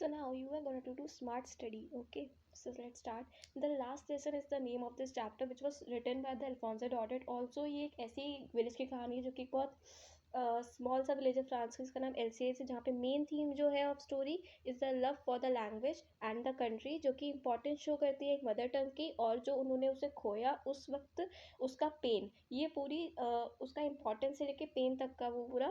So now you are going to do smart study. Okay, so let's start. The last lesson is the name of this chapter, which was written by the Alphonse Daudet. Also ये एक ऐसी village की कहानी है जो कि बहुत small सा विलेज है फ्रांस का, इसका नाम एलसीएस है, जहाँ पे मेन थीम जो है of story is the love for the language and the country, जो कि इंपॉर्टेंस शो करती है एक मदर टंग की, और जो उन्होंने उसे खोया उस वक्त उसका पेन, ये पूरी उसका इम्पोर्टेंस से लेके पेन तक का वो पूरा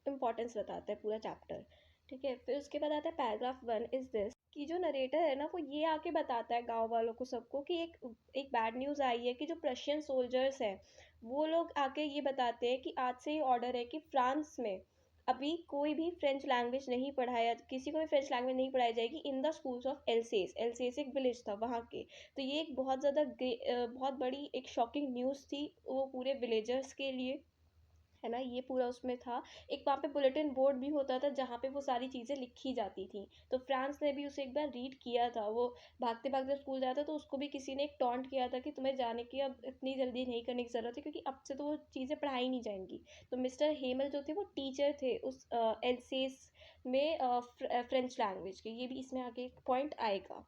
इम्पोर्टेंस बताता है पूरा चैप्टर। ठीक है, फिर उसके बाद आता है पैराग्राफ 1 इज दिस, कि जो नरेटर है ना वो ये आके बताता है गांव वालों को सबको कि एक बैड न्यूज़ आई है कि जो प्रशियन सोल्जर्स हैं वो लोग आके ये बताते हैं कि आज से ये ऑर्डर है कि फ्रांस में अभी कोई भी फ्रेंच लैंग्वेज नहीं पढ़ाया, किसी को भी फ्रेंच लैंग्वेज नहीं पढ़ाई जाएगी in the schools of else's. Else's एक विलेज था वहाँ के। तो ये एक बहुत ज़्यादा बहुत बड़ी एक शॉकिंग न्यूज़ थी वो पूरे विलेजर्स के लिए, है ना। ये पूरा उसमें था। एक वहाँ पे बुलेटिन बोर्ड भी होता था जहाँ पे वो सारी चीज़ें लिखी जाती थी। तो फ्रांस ने भी उसे एक बार रीड किया था। वो भागते भागते स्कूल जाता तो उसको भी किसी ने एक टॉन्ट किया था कि तुम्हें जाने की अब इतनी जल्दी नहीं करने की ज़रूरत है, क्योंकि अब से तो वो चीज़ें पढ़ाई नहीं जाएंगी। तो मिस्टर हेमल जो थे वो टीचर थे उस एलसेस में फ्रेंच लैंग्वेज के। ये भी इसमें आगे एक पॉइंट आएगा।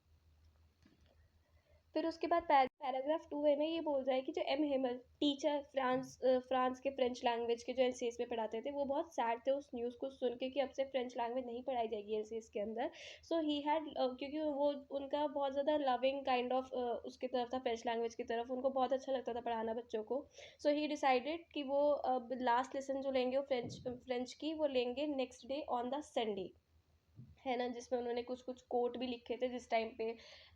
फिर उसके बाद पैराग्राफ 2 है ना, ये बोल रहा है कि जो एम हेमल टीचर फ्रांस के फ्रेंच लैंग्वेज के जो एलसीएस में पढ़ाते थे वो बहुत सैड थे उस न्यूज़ को सुन के कि अब से फ्रेंच लैंग्वेज नहीं पढ़ाई जाएगी एलसीएस के अंदर। सो ही हैड, क्योंकि वो उनका बहुत ज़्यादा लविंग काइंड ऑफ उसकी तरफ था, फ्रेंच लैंग्वेज की तरफ उनको बहुत अच्छा लगता था पढ़ाना बच्चों को। सो ही डिसाइडेड कि वो अब लास्ट लेसन जो लेंगे वो फ्रेंच की वो लेंगे next day on the Sunday, है ना, जिसमें उन्होंने कुछ कुछ कोट भी लिखे थे जिस टाइम पे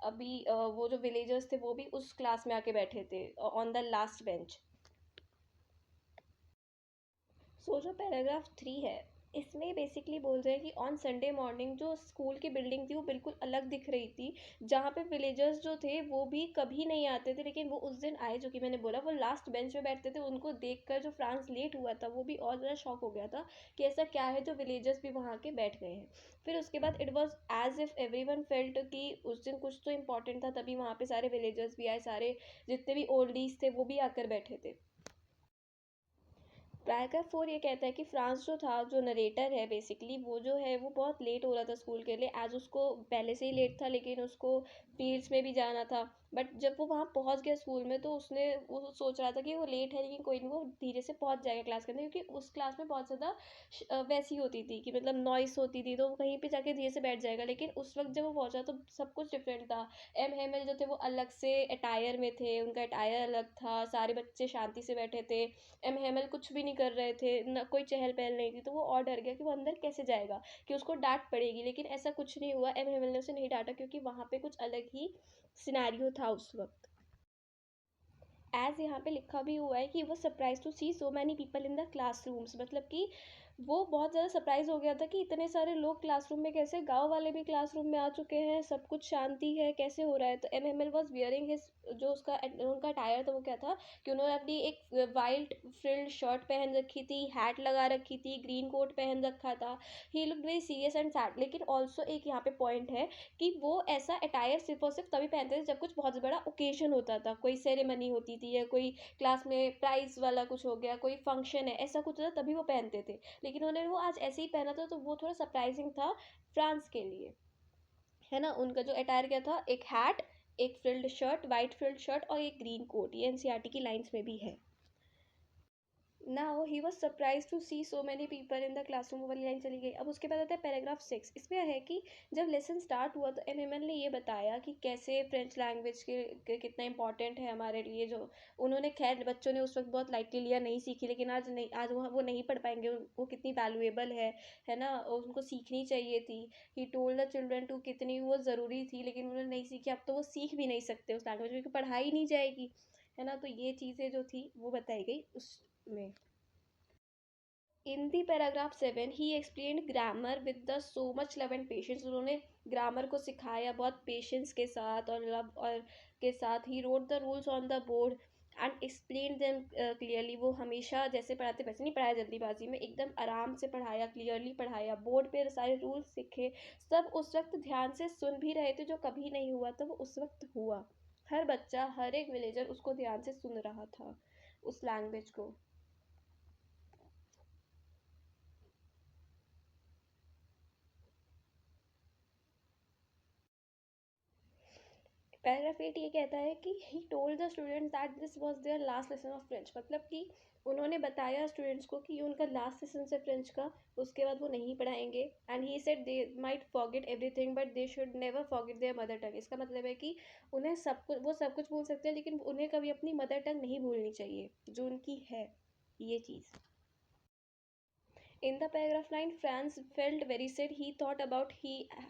अभी वो जो विलेजर्स थे वो भी उस क्लास में आके बैठे थे ऑन द लास्ट बेंच। सो जो पैराग्राफ 3 है इसमें बेसिकली बोल रहे हैं कि ऑन संडे मॉर्निंग जो स्कूल की बिल्डिंग थी वो बिल्कुल अलग दिख रही थी, जहाँ पे विलेजर्स जो थे वो भी कभी नहीं आते थे, लेकिन वो उस दिन आए, जो कि मैंने बोला वो लास्ट बेंच पे बैठते थे। उनको देखकर जो फ्रांस लेट हुआ था वो भी और ज़्यादा शॉक हो गया था कि ऐसा क्या है जो विलेजर्स भी वहाँ के बैठ गए हैं। फिर उसके बाद it was as if everyone felt कि उस दिन कुछ तो इम्पोर्टेंट था, तभी वहाँ पे सारे विलेजर्स भी आए, सारे जितने भी ओल्डीज थे वो भी आकर बैठे थे। पैराग्राफ 4 ये कहता है कि फ्रांस जो था, जो नरेटर है बेसिकली, वो जो है वो बहुत लेट हो रहा था स्कूल के लिए, एज उसको पहले से ही लेट था, लेकिन उसको फील्ड्स में भी जाना था। बट जब वो वहाँ पहुँच गया स्कूल में तो उसने वो सोच रहा था कि वो लेट है लेकिन कोई नहीं, वो धीरे से पहुँच जाएगा क्लास के अंदर, क्योंकि उस क्लास में बहुत ज़्यादा वैसी होती थी कि मतलब नॉइस होती थी, तो वो कहीं पे जाके धीरे से बैठ जाएगा। लेकिन उस वक्त जब वो पहुँचा तो सब कुछ डिफरेंट था। एम हेमल जो थे वो अलग से अटायर में थे, उनका अटायर अलग था, सारे बच्चे शांति से बैठे थे। एम हेमल कुछ भी नहीं कर रहे थे, ना कोई चहल पहल नहीं थी, तो वो और डर गया कि वो अंदर कैसे जाएगा, कि उसको डांट पड़ेगी। लेकिन ऐसा कुछ नहीं हुआ, एम हेमल ने उसे नहीं डांटा, क्योंकि वहाँ पे कुछ अलग ही सिनेरियो था उस वक्त। एज यहाँ पे लिखा भी हुआ है कि वो surprise to see so many people in the classrooms, मतलब कि वो बहुत ज़्यादा सरप्राइज हो गया था कि इतने सारे लोग क्लासरूम में, कैसे गांव वाले भी क्लासरूम में आ चुके हैं, सब कुछ शांति है, कैसे हो रहा है। तो M Hamel was wearing his, जो उसका उनका टायर था वो क्या था कि उन्होंने अपनी एक वाइल्ड फ्रिल्ड शर्ट पहन रखी थी, हैट लगा रखी थी, ग्रीन कोट पहन रखा था। He look very serious and sad. लेकिन ऑल्सो एक यहाँ पे पॉइंट है कि वो ऐसा अटायर सिर्फ और सिर्फ तभी पहनते थे जब कुछ बहुत बड़ा ओकेजन होता था, कोई सेरेमनी होती थी या कोई क्लास में प्राइज वाला कुछ हो गया, कोई फंक्शन है, ऐसा कुछ था तभी वो पहनते थे। लेकिन उन्होंने वो आज ऐसे ही पहना था, तो वो थोड़ा सरप्राइजिंग था फ्रांस के लिए, है ना। उनका जो अटायर क्या था, एक हैट, एक frilled shirt, white frilled shirt और एक ग्रीन कोट। ये एनसीईआरटी की लाइंस में भी है। Now he was surprise to see so many people in the classroom, वाली लाइन चली गई। अब उसके बाद आता है पैराग्राफ 6। इसमें है कि जब लेसन स्टार्ट हुआ तो एम एम एल ने ये बताया कि कैसे फ्रेंच लैंग्वेज के कितना इंपॉर्टेंट है हमारे लिए। जो उन्होंने, खैर बच्चों ने उस वक्त बहुत लाइटली लिया, नहीं सीखी, लेकिन आज नहीं, आज वो नहीं पढ़ पाएंगे, वो कितनी वैल्यूएबल है ना, उनको सीखनी चाहिए थी। He told the children to, कितनी वो ज़रूरी थी, लेकिन उन्होंने नहीं सीखी। अब तो वो सीख भी नहीं सकते उस लैंग्वेज में, क्योंकि पढ़ाई नहीं जाएगी, है ना। तो ये चीज़ें जो थी वो बताई गई उसमें। In the paragraph 7 he explained grammar with the so much love and patience. उन्होंने ग्रामर को सिखाया बहुत पेशेंस के साथ और लव और के साथ। He wrote the rules on the board and explain them clearly. वो हमेशा जैसे पढ़ाते वैसे नहीं पढ़ाया जल्दीबाजी में, एकदम आराम से पढ़ाया, क्लियरली पढ़ाया, बोर्ड पे सारे रूल्स सीखे। सब उस वक्त ध्यान से सुन भी रहे थे, जो कभी नहीं हुआ था वो उस वक्त हुआ। हर बच्चा, हर एक विलेजर उसको ध्यान से सुन रहा था, उस लैंग्वेज को। पैराग्राफ 8 ये कहता है कि he told the student that this was their last lesson of French, मतलब कि उन्होंने बताया स्टूडेंट्स को कि ये उनका लास्ट लेसन है फ्रेंच का, उसके बाद वो नहीं पढ़ाएंगे। And he said they might forget everything but they should never forget there mother tongue. इसका मतलब है कि उन्हें सब कुछ, वो सब कुछ भूल सकते हैं लेकिन उन्हें कभी अपनी मदर टंग नहीं भूलनी चाहिए जो उनकी है, ये चीज़। In the paragraph 9, Franz felt very sad. He thought about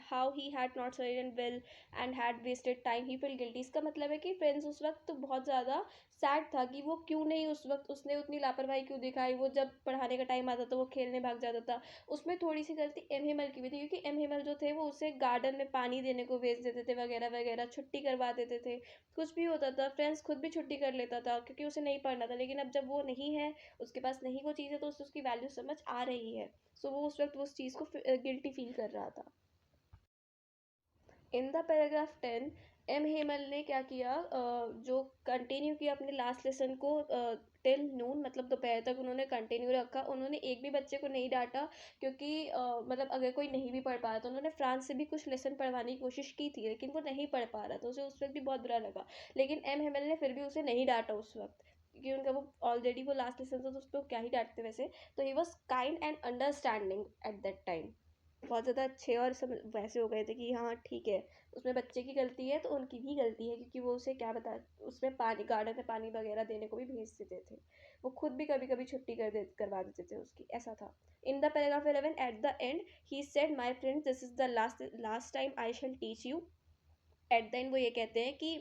how he had not studied well and had wasted time. He felt guilty. इसका मतलब है कि फ्रेंड्स उस वक्त तो बहुत ज़्यादा सैड था कि वो क्यों नहीं, उस वक्त उसने उतनी लापरवाही क्यों दिखाई। वो जब पढ़ाने का टाइम आता था वो खेलने भाग जाता था। उसमें थोड़ी सी गलती एम हिमल की भी थी, क्योंकि एम हिमल जो थे वो उसे गार्डन में पानी देने को भेज देते थे वगैरह वगैरह, छुट्टी करवा देते थे, कुछ भी होता था। फ्रेंड्स खुद भी छुट्टी कर लेता था क्योंकि उसे नहीं पढ़ना था। लेकिन अब जब वो नहीं है, उसके पास नहीं वो चीज़ है, तो उसे उसकी वैल्यू समझ आ रही है। सो वो उस वक्त उस चीज़ को गिल्टी फील कर रहा था। In the paragraph 10, M Hemal ने क्या किया, जो कंटिन्यू किया अपने लास्ट लेसन को टिल नून, मतलब दोपहर तक उन्होंने कंटिन्यू रखा। उन्होंने एक भी बच्चे को नहीं डांटा, क्योंकि मतलब अगर कोई नहीं भी पढ़ पा रहा तो उन्होंने फ्रांस से भी कुछ लेसन पढ़वाने की कोशिश की थी, लेकिन वो नहीं पढ़ पा रहा था, उसे उस वक्त भी बहुत बुरा लगा। लेकिन एम हेमल ने फिर भी उसे नहीं डांटा उस वक्त, क्योंकि उनका वो ऑलरेडी वो लास्ट लेसन था तो उस पर क्या ही डांटते वैसे। तो he was kind and understanding eight that time. बहुत ज़्यादा अच्छे और सब वैसे हो गए थे कि हाँ ठीक है, उसमें बच्चे की गलती है तो उनकी भी गलती है, क्योंकि वो उसे क्या बता, उसमें पानी, गार्डन में पानी वगैरह देने को भी भेज देते थे। वो खुद भी कभी कभी छुट्टी करवा देते थे उसकी, ऐसा था। In the paragraph 11 at the end he said my friend this is the last time I shall teach you. At the end वो ये कहते हैं कि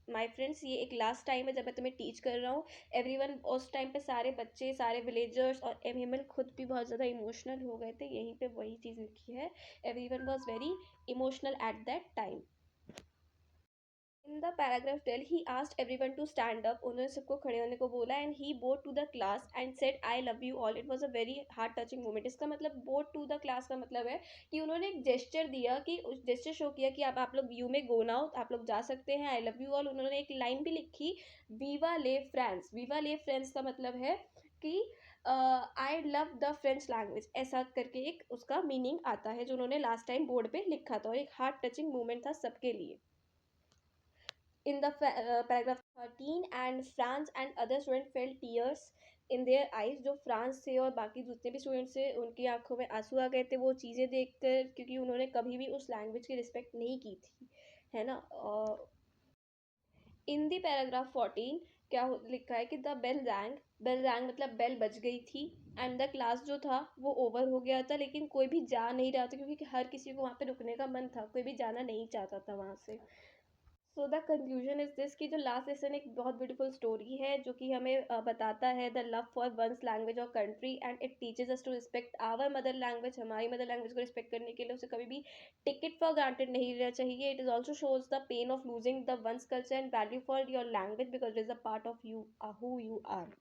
माई फ्रेंड्स, ये एक लास्ट टाइम है जब मैं तुम्हें टीच कर रहा हूँ। एवरीवन, उस टाइम पे सारे बच्चे, सारे विलेजर्स और एम हिमल खुद भी बहुत ज़्यादा इमोशनल हो गए थे। यहीं पे वही चीज़ लिखी है, everyone was very emotional at that time. In the paragraph 12 he asked everyone to stand up, उन्होंने सबको खड़े होने को बोला। And he bowed to the class and said I love you all. It was a very heart touching moment. इसका मतलब board to the class का मतलब है कि उन्होंने एक जेस्चर दिया, कि उस जेस्चर शो किया कि आप लोग यू में गो नाउ, आप लोग जा सकते हैं, आई लव यू ऑल। उन्होंने एक लाइन भी लिखी, वीवा ले फ्रांस। वीवा ले फ्रांस का मतलब है कि I love the French language, ऐसा करके एक उसका मीनिंग आता है, जो उन्होंने लास्ट टाइम बोर्ड पे लिखा था, और एक हार्ट टचिंग मोमेंट था सबके लिए। In the paragraph 13, and France and other students felt tears in their eyes, जो फ्रांस से और बाकी जितने भी स्टूडेंट्स थे उनकी आंखों में आंसू आ गए थे वो चीज़ें देखकर, क्योंकि उन्होंने कभी भी उस लैंग्वेज की रिस्पेक्ट नहीं की थी, है ना। इन दी पैराग्राफ 14 क्या लिखा है कि the bell rang, bell rang मतलब बेल बज गई थी। एंड द क्लास जो था वो ओवर हो गया था, लेकिन कोई भी जा नहीं रहा था, क्योंकि हर किसी को वहाँ पे रुकने का मन था, कोई भी जाना नहीं चाहता था वहाँ से। So the conclusion is this, कि जो लास्ट लेसन एक बहुत ब्यूटीफुल स्टोरी है, जो कि हमें बताता है the love for one's language और country, and it teaches us to respect our mother language. हमारी मदर लैंग्वेज को रिस्पेक्ट करने के लिए उसे कभी भी टिकट फॉर ग्रांटेड नहीं लेना चाहिए। It is also shows the pain of losing the one's culture and value for your language, because it is a part of you, who you are.